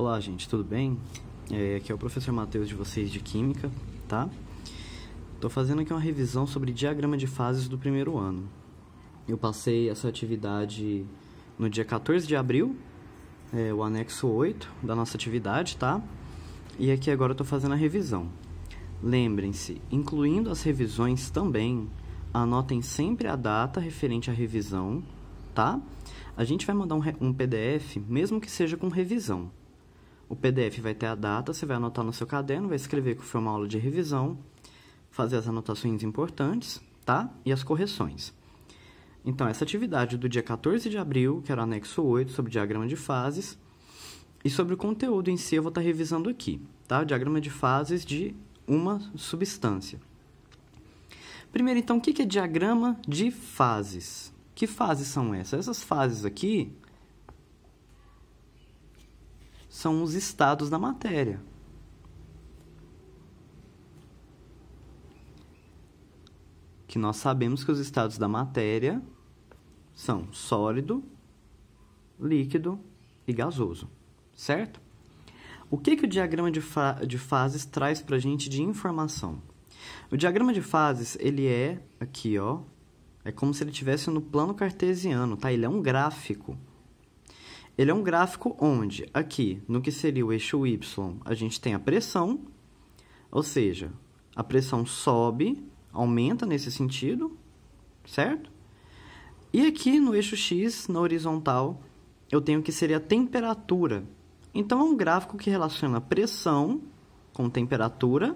Olá, gente, tudo bem? Aqui é o professor Matheus de vocês de Química, tá? Tô fazendo aqui uma revisão sobre diagrama de fases do primeiro ano. Eu passei essa atividade no dia 14 de abril, o anexo 8 da nossa atividade, tá? E aqui agora eu tô fazendo a revisão. Lembrem-se, incluindo as revisões também, anotem sempre a data referente à revisão, tá? A gente vai mandar um PDF, mesmo que seja com revisão. O PDF vai ter a data, você vai anotar no seu caderno, vai escrever que foi uma aula de revisão, fazer as anotações importantes, tá? E as correções. Então, essa atividade do dia 14 de abril, que era o anexo 8, sobre diagrama de fases, e sobre o conteúdo em si eu vou estar revisando aqui, tá? Diagrama de fases de uma substância. Primeiro, então, o que é diagrama de fases? Que fases são essas? Essas fases aqui são os estados da matéria. Que nós sabemos que os estados da matéria são sólido, líquido e gasoso, certo? O que o diagrama de fases traz para a gente de informação? O diagrama de fases, ele é aqui, ó, é como se ele estivesse no plano cartesiano, tá? Ele é um gráfico. Ele é um gráfico onde, aqui, no que seria o eixo Y, a gente tem a pressão, ou seja, a pressão sobe, aumenta nesse sentido, certo? E aqui no eixo X, na horizontal, eu tenho que seria a temperatura. Então, é um gráfico que relaciona a pressão com temperatura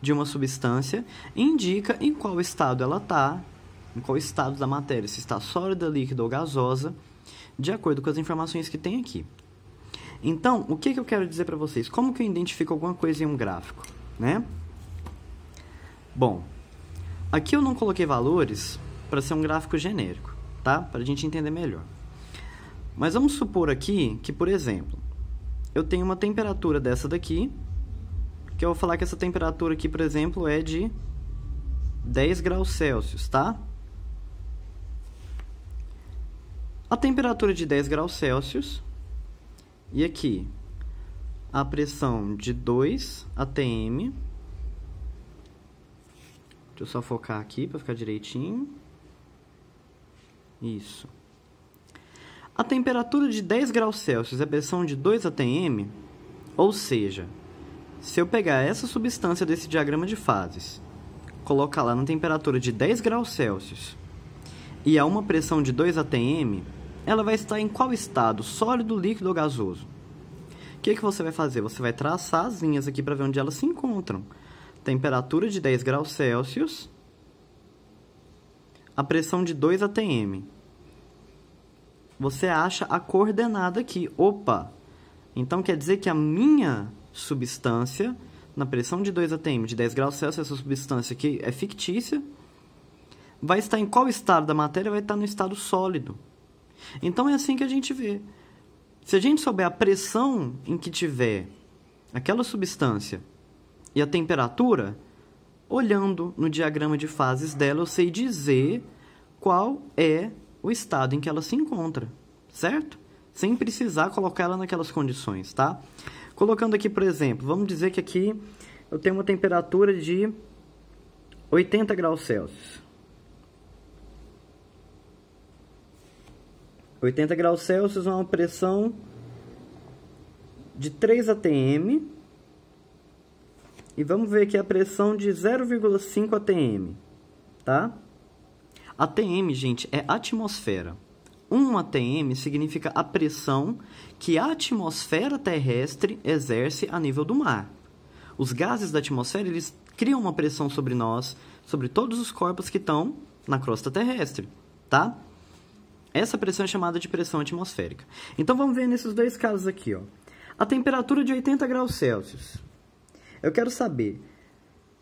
de uma substância e indica em qual estado ela está, em qual estado da matéria, se está sólida, líquida ou gasosa, de acordo com as informações que tem aqui. Então, o que eu quero dizer para vocês? Como que eu identifico alguma coisa em um gráfico, né? Bom, aqui eu não coloquei valores para ser um gráfico genérico, tá? Para a gente entender melhor. Mas vamos supor aqui que, por exemplo, eu tenho uma temperatura dessa daqui, que eu vou falar que essa temperatura aqui, por exemplo, é de 10 graus Celsius, tá? A temperatura de 10 graus Celsius, e aqui a pressão de 2 atm. Deixa eu só focar aqui para ficar direitinho. Isso. A temperatura de 10 graus Celsius é a pressão de 2 atm, ou seja, se eu pegar essa substância desse diagrama de fases, colocar lá na temperatura de 10 graus Celsius e a uma pressão de 2 atm, ela vai estar em qual estado? Sólido, líquido ou gasoso? O que você vai fazer? Você vai traçar as linhas aqui para ver onde elas se encontram. Temperatura de 10 graus Celsius, a pressão de 2 atm. Você acha a coordenada aqui. Opa! Então, quer dizer que a minha substância, na pressão de 2 atm, de 10 graus Celsius, essa substância aqui é fictícia, vai estar em qual estado da matéria? Vai estar no estado sólido. Então, é assim que a gente vê. Se a gente souber a pressão em que tiver aquela substância e a temperatura, olhando no diagrama de fases dela, eu sei dizer qual é o estado em que ela se encontra, certo? Sem precisar colocar ela naquelas condições, tá? Colocando aqui, por exemplo, vamos dizer que aqui eu tenho uma temperatura de 80 graus Celsius. 80 graus Celsius é uma pressão de 3 atm. E vamos ver aqui a pressão de 0,5 atm, tá? ATM, gente, é atmosfera. 1 atm significa a pressão que a atmosfera terrestre exerce a nível do mar. Os gases da atmosfera, eles criam uma pressão sobre nós, sobre todos os corpos que estão na crosta terrestre, tá? Essa pressão é chamada de pressão atmosférica. Então, vamos ver nesses dois casos aqui, ó. A temperatura de 80 graus Celsius. Eu quero saber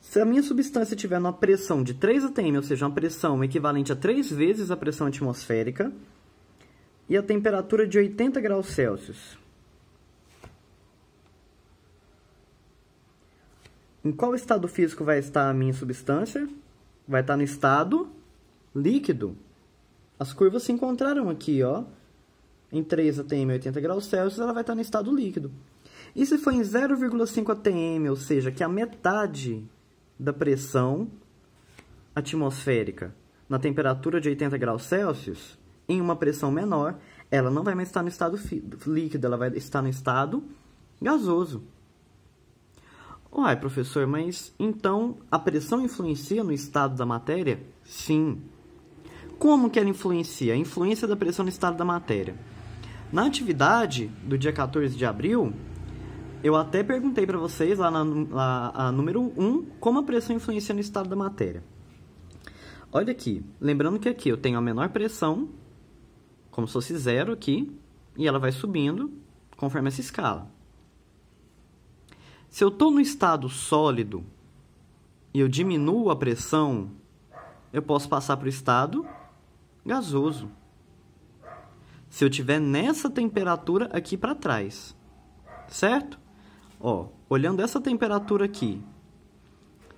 se a minha substância tiver uma pressão de 3 atm, ou seja, uma pressão equivalente a 3 vezes a pressão atmosférica, e a temperatura de 80 graus Celsius. Em qual estado físico vai estar a minha substância? Vai estar no estado líquido. As curvas se encontraram aqui, ó. Em 3 atm 80 graus Celsius, ela vai estar no estado líquido. E se for em 0,5 atm, ou seja, que é a metade da pressão atmosférica na temperatura de 80 graus Celsius, em uma pressão menor, ela não vai mais estar no estado líquido, ela vai estar no estado gasoso. Uai, professor, mas então a pressão influencia no estado da matéria? Sim. Como que ela influencia? A influência da pressão no estado da matéria. Na atividade do dia 14 de abril, eu até perguntei para vocês, lá na número 1, como a pressão influencia no estado da matéria. Olha aqui, lembrando que aqui eu tenho a menor pressão, como se fosse 0 aqui, e ela vai subindo conforme essa escala. Se eu estou no estado sólido e eu diminuo a pressão, eu posso passar para o estado gasoso. Se eu estiver nessa temperatura aqui para trás, certo? Ó, olhando essa temperatura aqui,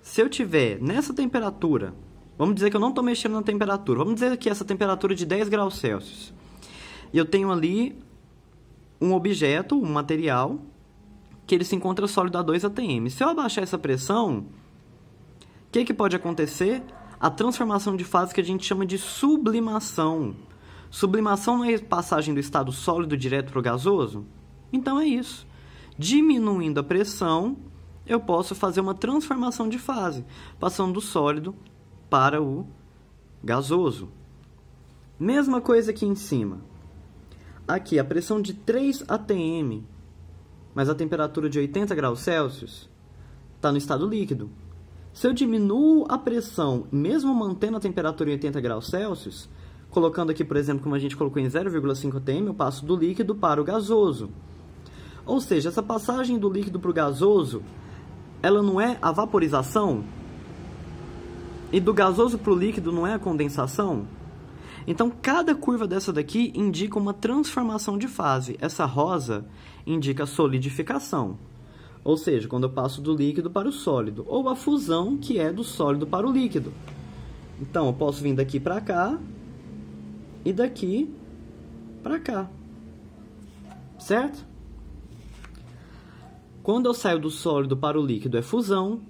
se eu estiver nessa temperatura, vamos dizer que eu não estou mexendo na temperatura, vamos dizer que essa temperatura é de 10 graus Celsius, e eu tenho ali um objeto, um material, que ele se encontra sólido a 2 atm. Se eu abaixar essa pressão, o que pode acontecer? A transformação de fase que a gente chama de sublimação. Sublimação não é passagem do estado sólido direto para o gasoso? Então é isso. Diminuindo a pressão, eu posso fazer uma transformação de fase, passando do sólido para o gasoso. Mesma coisa aqui em cima. Aqui, a pressão de 3 atm, mas a temperatura de 80 graus Celsius está no estado líquido. Se eu diminuo a pressão, mesmo mantendo a temperatura em 80 graus Celsius, colocando aqui, por exemplo, como a gente colocou em 0,5 atm, eu passo do líquido para o gasoso. Ou seja, essa passagem do líquido para o gasoso, ela não é a vaporização? E do gasoso para o líquido não é a condensação? Então, cada curva dessa daqui indica uma transformação de fase. Essa rosa indica a solidificação, ou seja, quando eu passo do líquido para o sólido, ou a fusão, que é do sólido para o líquido. Então, eu posso vir daqui para cá e daqui para cá, certo? Quando eu saio do sólido para o líquido é fusão,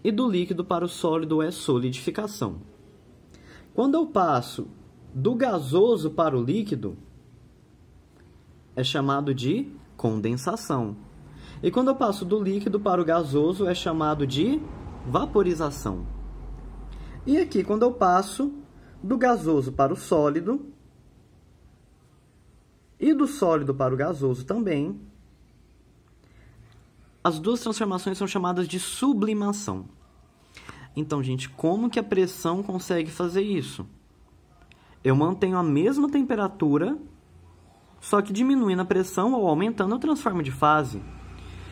e do líquido para o sólido é solidificação. Quando eu passo do gasoso para o líquido, é chamado de condensação. E quando eu passo do líquido para o gasoso, é chamado de vaporização. E aqui, quando eu passo do gasoso para o sólido, e do sólido para o gasoso também, as duas transformações são chamadas de sublimação. Então, gente, como que a pressão consegue fazer isso? Eu mantenho a mesma temperatura, só que diminuindo a pressão ou aumentando, eu transformo de fase.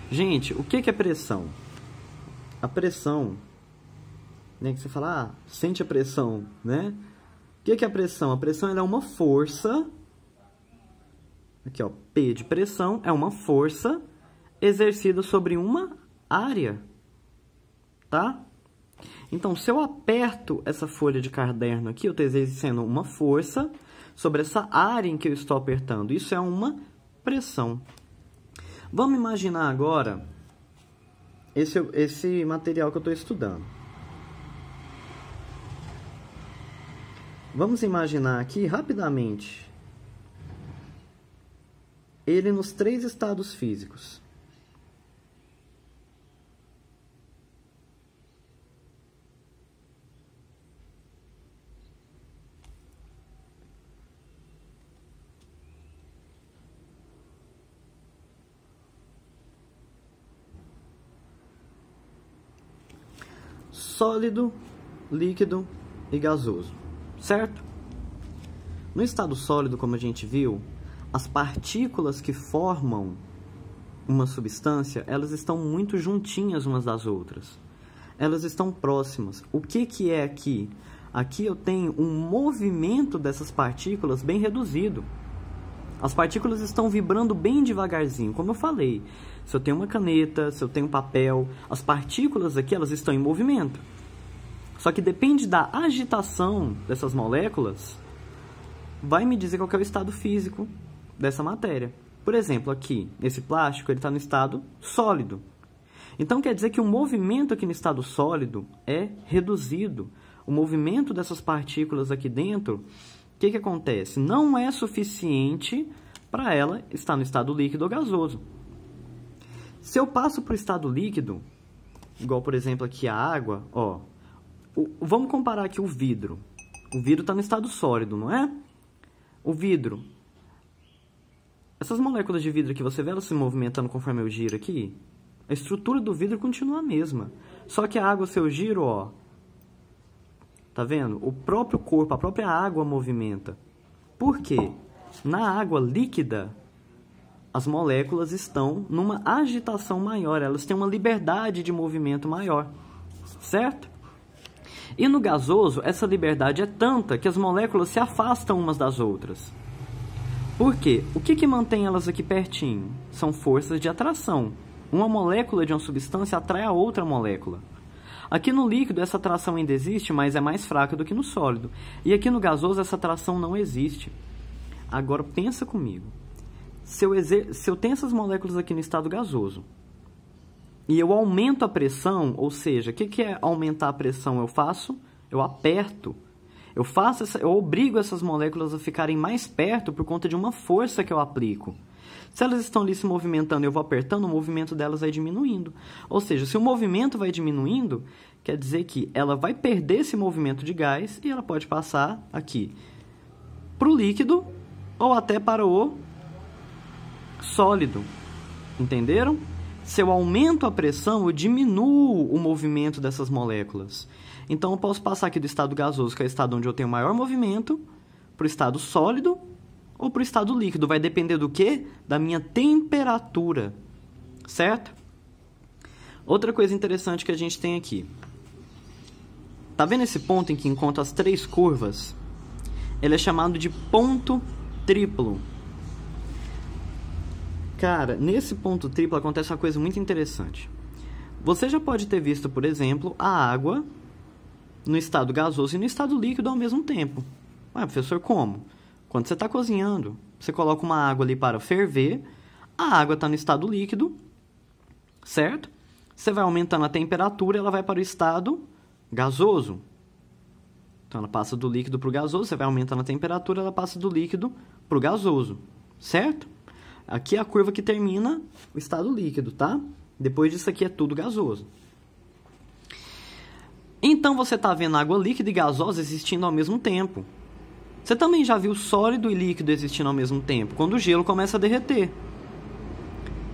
Gente, o que é pressão? A pressão, né, que você fala, sente a pressão, né? O que é a pressão? A pressão ela é uma força, aqui ó, P de pressão, é uma força exercida sobre uma área, tá? Então, se eu aperto essa folha de caderno aqui, eu estou exercendo uma força sobre essa área em que eu estou apertando. Isso é uma pressão. Vamos imaginar agora esse material que eu estou estudando. Vamos imaginar aqui, rapidamente, ele nos 3 estados físicos. Sólido, líquido e gasoso, certo? No estado sólido, como a gente viu, as partículas que formam uma substância, elas estão muito juntinhas umas das outras. Elas estão próximas. O que é aqui? Aqui eu tenho um movimento dessas partículas bem reduzido. As partículas estão vibrando bem devagarzinho, como eu falei. Se eu tenho uma caneta, se eu tenho um papel, as partículas aqui elas estão em movimento. Só que depende da agitação dessas moléculas, vai me dizer qual que é o estado físico dessa matéria. Por exemplo, aqui, esse plástico, ele está no estado sólido. Então, quer dizer que o movimento aqui no estado sólido é reduzido. O movimento dessas partículas aqui dentro, o que acontece? Não é suficiente para ela estar no estado líquido ou gasoso. Se eu passo para o estado líquido, igual, por exemplo, aqui a água, ó, vamos comparar aqui o vidro. O vidro está no estado sólido, não é? O vidro, essas moléculas de vidro que você vê elas se movimentando conforme eu giro aqui, a estrutura do vidro continua a mesma. Só que a água, se eu giro, ó, tá vendo? O próprio corpo, a própria água movimenta. Por quê? Na água líquida, as moléculas estão numa agitação maior, elas têm uma liberdade de movimento maior, certo? E no gasoso, essa liberdade é tanta que as moléculas se afastam umas das outras. Por quê? O que mantém elas aqui pertinho? São forças de atração. Uma molécula de uma substância atrai a outra molécula. Aqui no líquido, essa atração ainda existe, mas é mais fraca do que no sólido. E aqui no gasoso, essa atração não existe. Agora, pensa comigo. Se eu tenho essas moléculas aqui no estado gasoso, e eu aumento a pressão, ou seja, o que é aumentar a pressão? Eu aperto. Eu obrigo essas moléculas a ficarem mais perto por conta de uma força que eu aplico. Se elas estão ali se movimentando e eu vou apertando, o movimento delas vai diminuindo. Ou seja, se o movimento vai diminuindo, quer dizer que ela vai perder esse movimento de gás e ela pode passar aqui para o líquido ou até para o sólido. Entenderam? Se eu aumento a pressão, eu diminuo o movimento dessas moléculas. Então, eu posso passar aqui do estado gasoso, que é o estado onde eu tenho maior movimento, para o estado sólido ou para o estado líquido. Vai depender do quê? Da minha temperatura, certo? Outra coisa interessante que a gente tem aqui. Tá vendo esse ponto em que encontra as três curvas? Ele é chamado de ponto triplo. Cara, nesse ponto triplo acontece uma coisa muito interessante. Você já pode ter visto, por exemplo, a água no estado gasoso e no estado líquido ao mesmo tempo. Ué, professor, como? Quando você está cozinhando, você coloca uma água ali para ferver, a água está no estado líquido, certo? Você vai aumentando a temperatura, ela vai para o estado gasoso. Então, ela passa do líquido para o gasoso, você vai aumentando a temperatura, ela passa do líquido para o gasoso, certo? Aqui é a curva que termina o estado líquido, tá? Depois disso aqui é tudo gasoso. Então, você está vendo água líquida e gasosa existindo ao mesmo tempo. Você também já viu sólido e líquido existindo ao mesmo tempo, quando o gelo começa a derreter.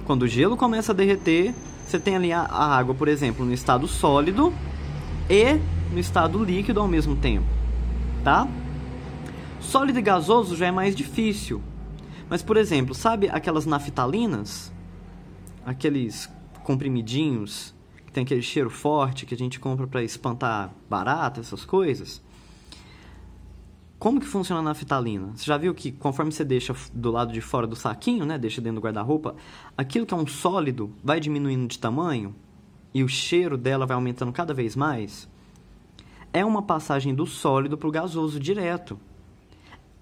Quando o gelo começa a derreter, você tem ali a água, por exemplo, no estado sólido e no estado líquido ao mesmo tempo, tá? Sólido e gasoso já é mais difícil. Mas, por exemplo, sabe aquelas naftalinas? Aqueles comprimidinhos que tem aquele cheiro forte que a gente compra para espantar barata, essas coisas? Como que funciona a naftalina? Você já viu que conforme você deixa do lado de fora do saquinho, né, deixa dentro do guarda-roupa, aquilo que é um sólido vai diminuindo de tamanho e o cheiro dela vai aumentando cada vez mais? É uma passagem do sólido para o gasoso direto.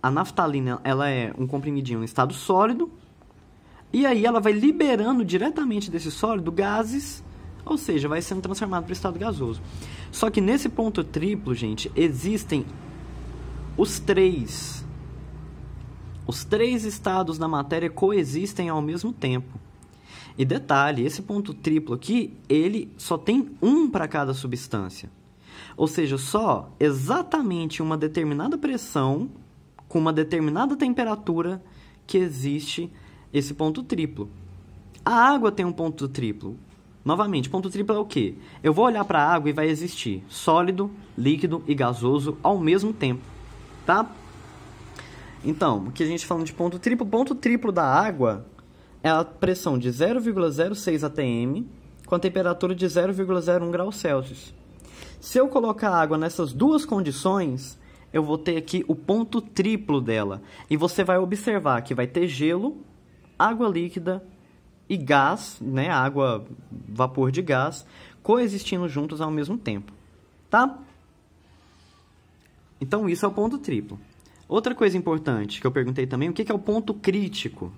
A naftalina, ela é um comprimidinho em estado sólido, e aí ela vai liberando diretamente desse sólido gases, ou seja, vai sendo transformado para o estado gasoso. Só que nesse ponto triplo, gente, existem os três estados da matéria coexistem ao mesmo tempo. E detalhe, esse ponto triplo aqui, ele só tem um para cada substância. Ou seja, só exatamente uma determinada pressão com uma determinada temperatura que existe esse ponto triplo. A água tem um ponto triplo. Novamente, ponto triplo é o quê? Eu vou olhar para a água e vai existir sólido, líquido e gasoso ao mesmo tempo, tá? Então, o que a gente falando de ponto triplo da água é a pressão de 0,06 atm com a temperatura de 0,01 graus Celsius. Se eu colocar a água nessas duas condições, eu vou ter aqui o ponto triplo dela. E você vai observar que vai ter gelo, água líquida e gás, né, água, vapor de gás, coexistindo juntos ao mesmo tempo, tá? Então, isso é o ponto triplo. Outra coisa importante que eu perguntei também, o que é o ponto crítico?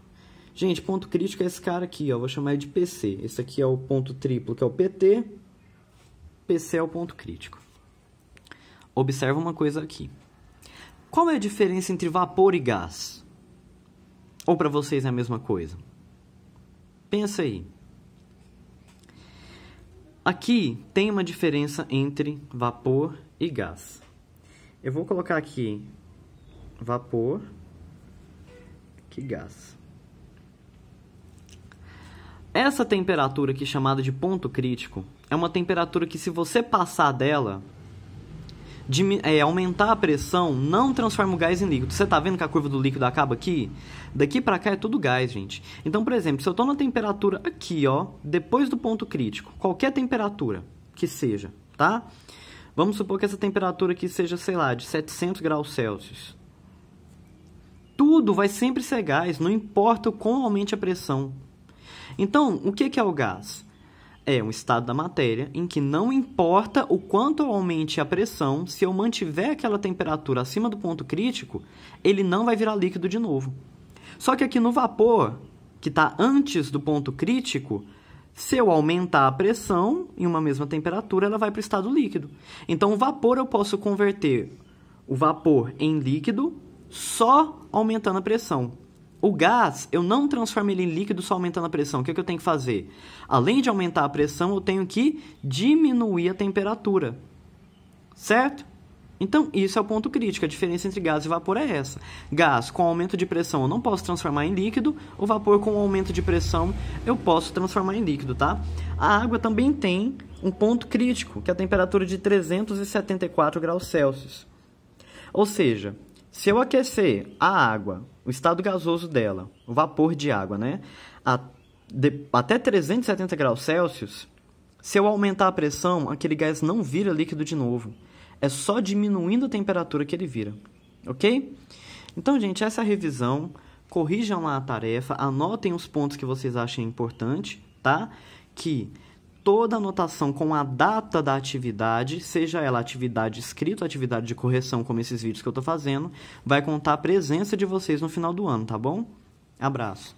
Gente, ponto crítico é esse cara aqui, ó, vou chamar ele de PC. Esse aqui é o ponto triplo, que é o PT. PC é o ponto crítico. Observa uma coisa aqui. Qual é a diferença entre vapor e gás? Ou para vocês é a mesma coisa? Pensa aí. Aqui tem uma diferença entre vapor e gás. Eu vou colocar aqui vapor e gás. Essa temperatura aqui, chamada de ponto crítico, é uma temperatura que, se você passar dela, aumentar a pressão, não transforma o gás em líquido. Você está vendo que a curva do líquido acaba aqui? Daqui para cá é tudo gás, gente. Então, por exemplo, se eu estou na temperatura aqui, ó, depois do ponto crítico, qualquer temperatura que seja, tá? Vamos supor que essa temperatura aqui seja, sei lá, de 700 graus Celsius. Tudo vai sempre ser gás, não importa o quão aumente a pressão. Então, o que é o gás? É um estado da matéria em que não importa o quanto eu aumente a pressão, se eu mantiver aquela temperatura acima do ponto crítico, ele não vai virar líquido de novo. Só que aqui no vapor, que está antes do ponto crítico, se eu aumentar a pressão em uma mesma temperatura, ela vai para o estado líquido. Então, o vapor eu posso converter o vapor em líquido só aumentando a pressão. O gás, eu não transformo ele em líquido só aumentando a pressão. O que eu tenho que fazer? Além de aumentar a pressão, eu tenho que diminuir a temperatura. Certo? Então, isso é o ponto crítico. A diferença entre gás e vapor é essa. Gás, com aumento de pressão, eu não posso transformar em líquido. O vapor, com aumento de pressão, eu posso transformar em líquido, tá? A água também tem um ponto crítico, que é a temperatura de 374 graus Celsius. Ou seja, se eu aquecer a água, o estado gasoso dela, o vapor de água, né, até 370 graus Celsius, se eu aumentar a pressão, aquele gás não vira líquido de novo. É só diminuindo a temperatura que ele vira, ok? Então, gente, essa é a revisão. Corrijam lá a tarefa, anotem os pontos que vocês achem importante, tá? Que toda anotação com a data da atividade, seja ela atividade escrita ou atividade de correção, como esses vídeos que eu estou fazendo, vai contar a presença de vocês no final do ano, tá bom? Abraço.